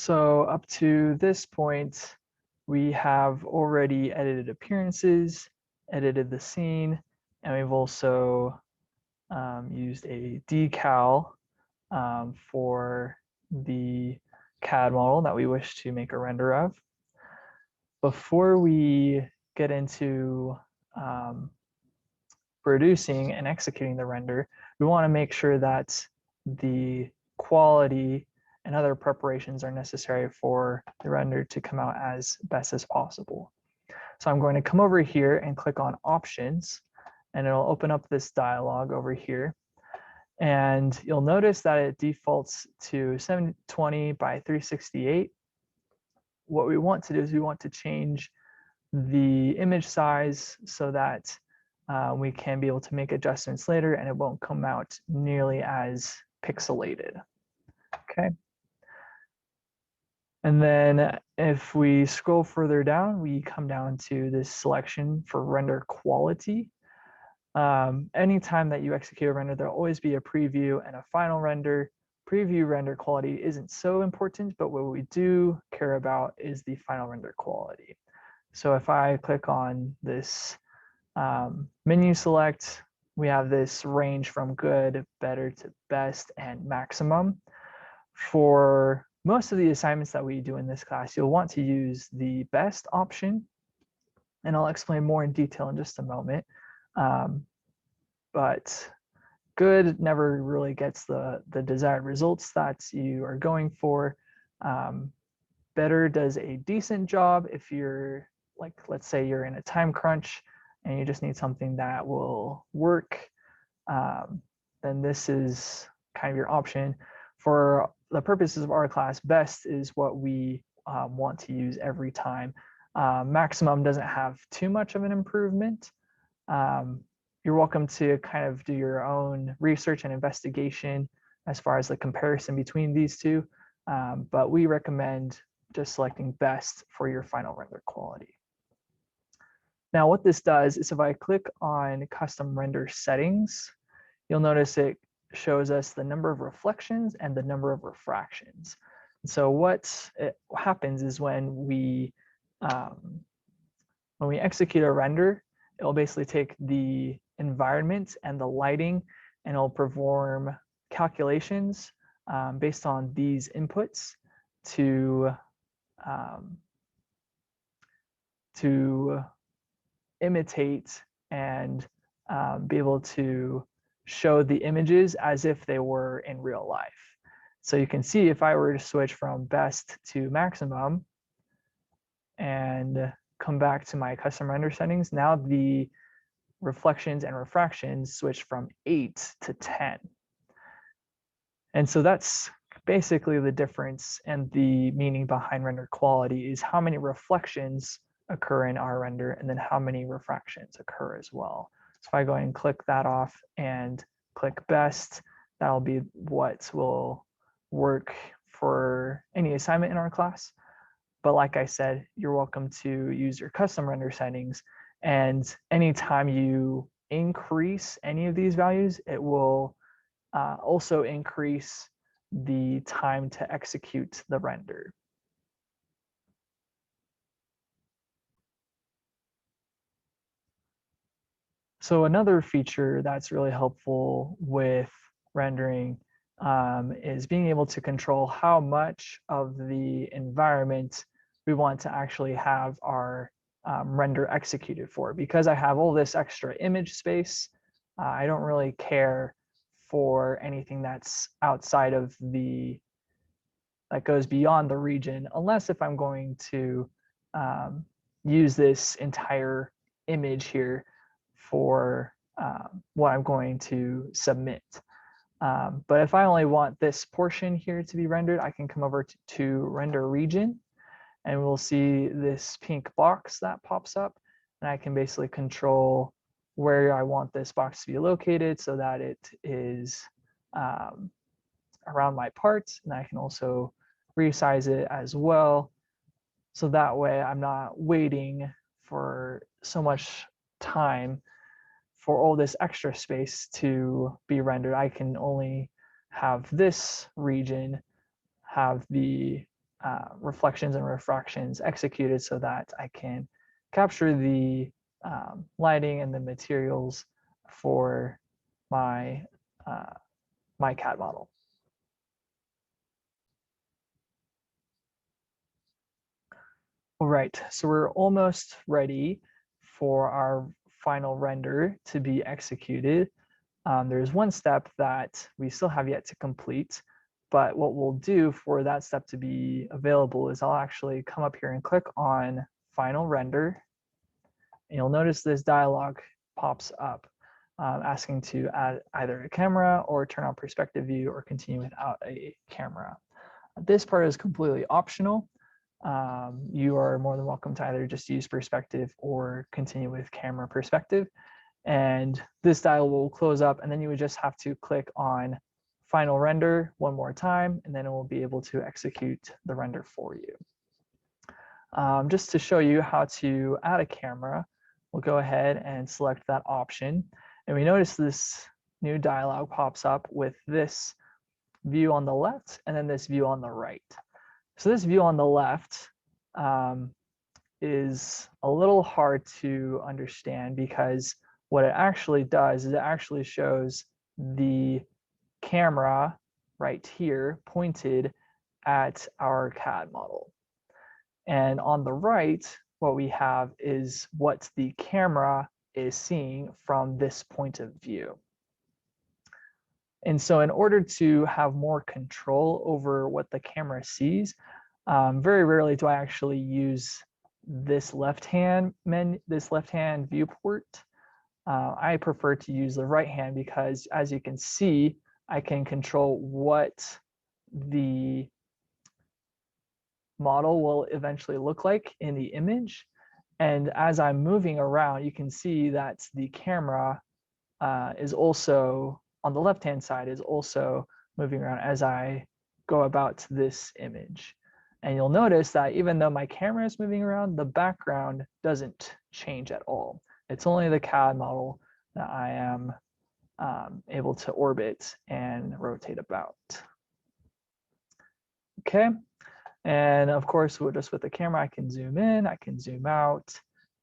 So up to this point, we have already edited appearances, edited the scene, and we've also used a decal for the CAD model that we wish to make a render of. Before we get into producing and executing the render, we want to make sure that the quality and other preparations are necessary for the render to come out as best as possible. So I'm going to come over here and click on options, and it'll open up this dialog over here. And you'll notice that it defaults to 720 by 368. What we want to do is we want to change the image size so that we can be able to make adjustments later and it won't come out nearly as pixelated. Okay. And then if we scroll further down, we come down to this selection for render quality. Anytime that you execute a render, there'll always be a preview and a final render. Preview render quality isn't so important, but what we do care about is the final render quality. So if I click on this menu select, we have this range from good, better to best and maximum. For most of the assignments that we do in this class, you'll want to use the best option, and I'll explain more in detail in just a moment. But good never really gets the desired results that you are going for. Better does a decent job if you're, like, let's say you're in a time crunch and you just need something that will work, then this is kind of your option. For the purposes of our class, best is what we want to use every time. Maximum doesn't have too much of an improvement. You're welcome to kind of do your own research and investigation as far as the comparison between these two, but we recommend just selecting best for your final render quality. Now what this does is if I click on custom render settings, you'll notice it shows us the number of reflections and the number of refractions. So what happens is when we execute a render, it'll basically take the environment and the lighting and it'll perform calculations based on these inputs to imitate and be able to show the images as if they were in real life. So you can see if I were to switch from best to maximum and come back to my custom render settings, now the reflections and refractions switch from 8 to 10. And so that's basically the difference, and the meaning behind render quality is how many reflections occur in our render and then how many refractions occur as well. So if I go ahead and click that off and click best, that'll be what will work for any assignment in our class. But like I said, you're welcome to use your custom render settings, and anytime you increase any of these values, it will also increase the time to execute the render. So another feature that's really helpful with rendering is being able to control how much of the environment we want to actually have our render executed for. Because I have all this extra image space, I don't really care for anything that's outside of that goes beyond the region, unless if I'm going to use this entire image here for what I'm going to submit. But if I only want this portion here to be rendered, I can come over to render region, and we'll see this pink box that pops up, and I can basically control where I want this box to be located so that it is around my part, and I can also resize it as well. So that way I'm not waiting for so much time for all this extra space to be rendered. I can only have this region have the reflections and refractions executed so that I can capture the lighting and the materials for my my CAD model. All right, so we're almost ready for our final render to be executed. There's one step that we still have yet to complete, but what we'll do for that step to be available is I'll actually come up here and click on Final Render. And you'll notice this dialog pops up asking to add either a camera or turn on perspective view or continue without a camera. This part is completely optional. You are more than welcome to either just use perspective or continue with camera perspective. And this dial will close up, and then you would just have to click on Final Render one more time, and then it will be able to execute the render for you. Just to show you how to add a camera, we'll go ahead and select that option. And we notice this new dialog pops up with this view on the left and then this view on the right. So this view on the left is a little hard to understand because what it actually does is it actually shows the camera right here pointed at our CAD model. And on the right, what we have is what the camera is seeing from this point of view. And so in order to have more control over what the camera sees, very rarely do I actually use this left-hand viewport. I prefer to use the right hand because, as you can see, I can control what the model will eventually look like in the image. And as I'm moving around, you can see that the camera is also on the left-hand side is also moving around as I go about this image. And you'll notice that even though my camera is moving around, the background doesn't change at all. It's only the CAD model that I am able to orbit and rotate about. Okay, and of course, just with the camera, I can zoom in, I can zoom out,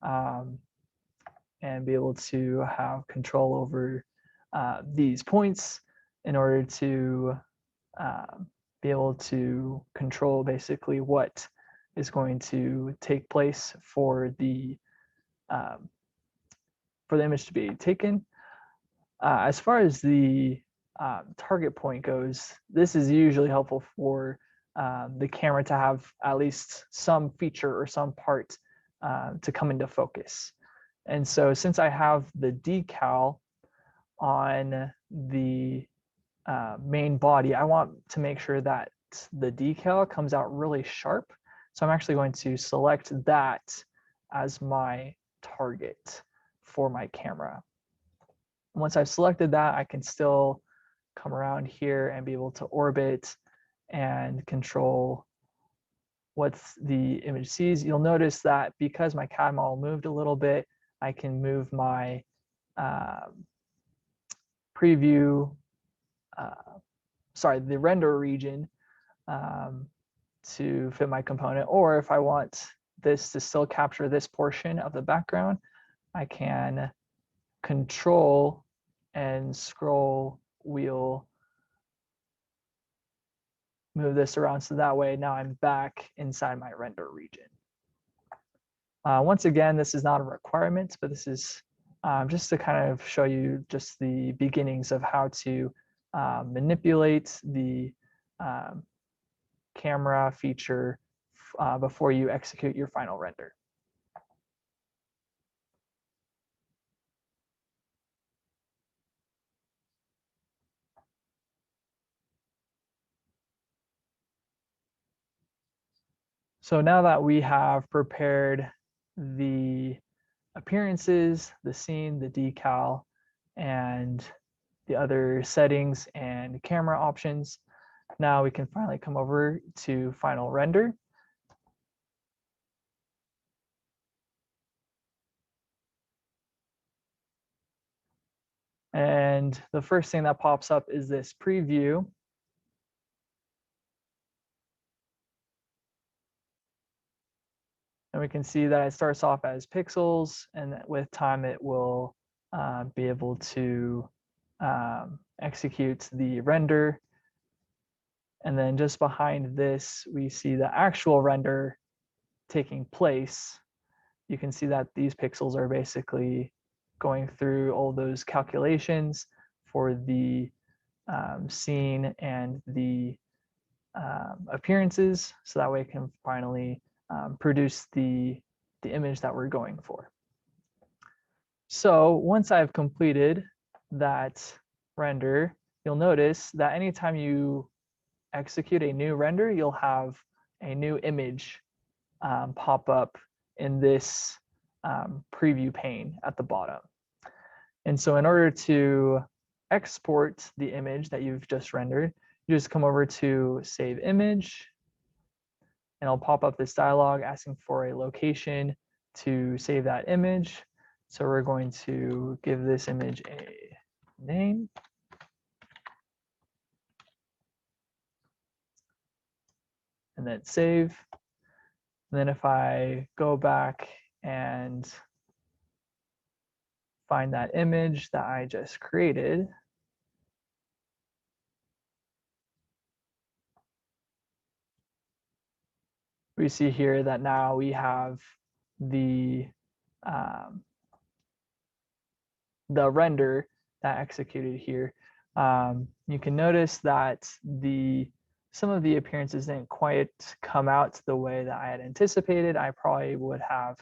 and be able to have control over these points in order to be able to control basically what is going to take place for the image to be taken. As far as the target point goes, this is usually helpful for the camera to have at least some feature or some part to come into focus. And so since I have the decal on the main body, I want to make sure that the decal comes out really sharp. So I'm actually going to select that as my target for my camera. Once I've selected that, I can still come around here and be able to orbit and control what the image sees. You'll notice that because my CAD model moved a little bit, I can move my preview, the render region to fit my component. Or if I want this to still capture this portion of the background, I can control and scroll wheel move this around so that way now I'm back inside my render region. Once again, this is not a requirement, but this is just to kind of show you just the beginnings of how to manipulate the camera feature before you execute your final render. So now that we have prepared the appearances, the scene, the decal, and the other settings and camera options, now we can finally come over to final render. And the first thing that pops up is this preview. And we can see that it starts off as pixels, and with time it will be able to execute the render. And then just behind this, we see the actual render taking place. You can see that these pixels are basically going through all those calculations for the scene and the appearances, so that way it can finally produce the image that we're going for. So once I've completed that render, you'll notice that anytime you execute a new render, you'll have a new image pop up in this preview pane at the bottom. And so in order to export the image that you've just rendered, you just come over to Save Image, and it'll pop up this dialog asking for a location to save that image. So we're going to give this image a name. And then save. And then if I go back and find that image that I just created, we see here that now we have the render that executed here. You can notice that some of the appearances didn't quite come out the way that I had anticipated. I probably would have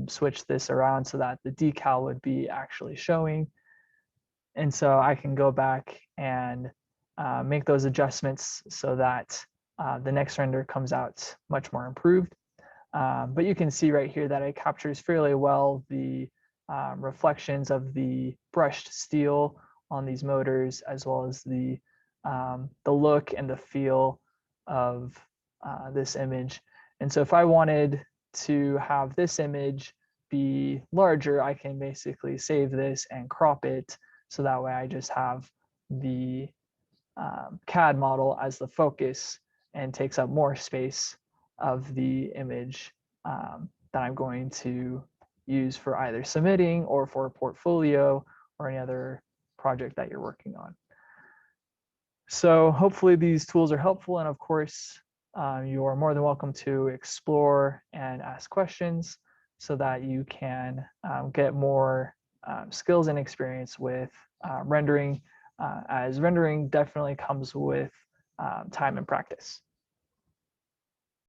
switched this around so that the decal would be actually showing. And so I can go back and make those adjustments so that the next render comes out much more improved. But you can see right here that it captures fairly well the reflections of the brushed steel on these motors, as well as the look and the feel of this image. And so if I wanted to have this image be larger, I can basically save this and crop it, so that way I just have the CAD model as the focus and takes up more space of the image that I'm going to use for either submitting or for a portfolio or any other project that you're working on. So hopefully these tools are helpful, and of course you are more than welcome to explore and ask questions so that you can get more skills and experience with rendering, as rendering definitely comes with time and practice.